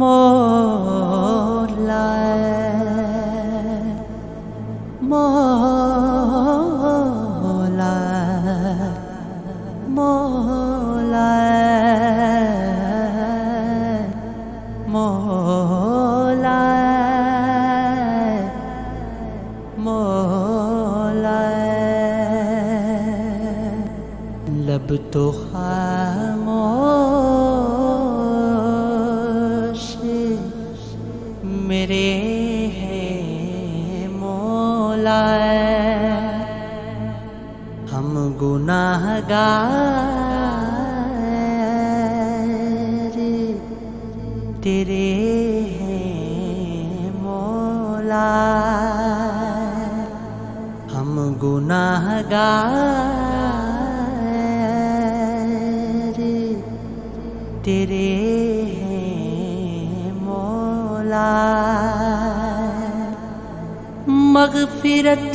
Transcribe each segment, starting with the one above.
مولا مولا مولا مولا مولا لب تو خاموش میرے ہیں مولا ہم گناہ گار تیرے ہیں مولا ہم گناہ گار تیرے ہیں مولا مغفرت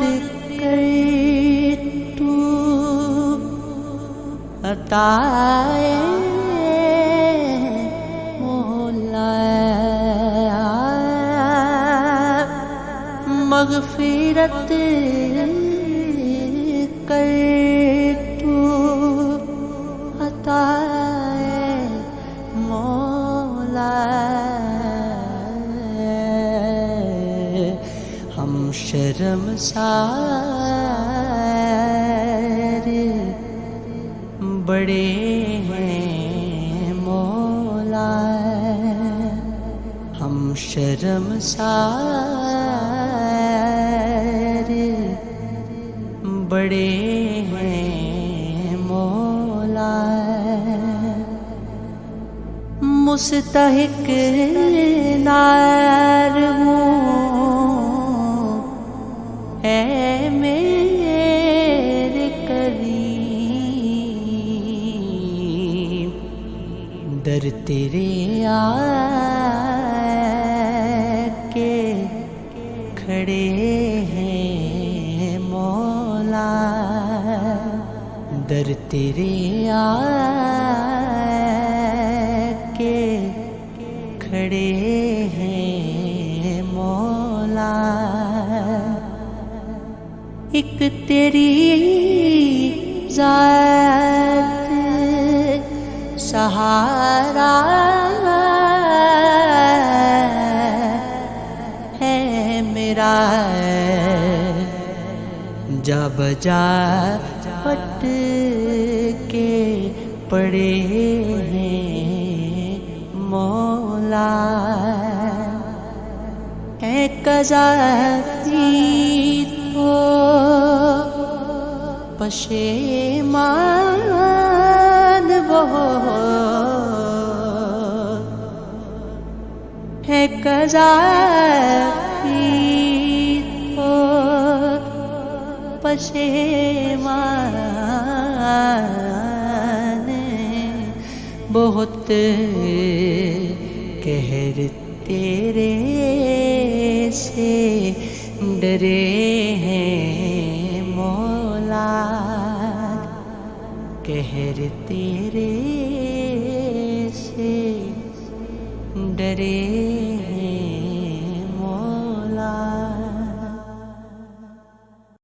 کر تو عطا مولا مغفرت کر تو عطا مولا ہم شرمسار بڑے ہیں مولا ہم شرمسار بڑے ہیں مولا مستحق نار ہوں اے میرے کریم در تیرے آ کے کھڑے ہیں مولا در تیرے آ کے کھڑے ہیں مولا ایک تیری ذات سہارا ہے میرا جا بجا پٹ کے پڑے ہیں مولا اے قذافی تو پشیمان بہت ہے قذافی تو پشیمان بہت قہر تیرے سے ڈرے ہیں مولا قہر تیرے سے ڈرے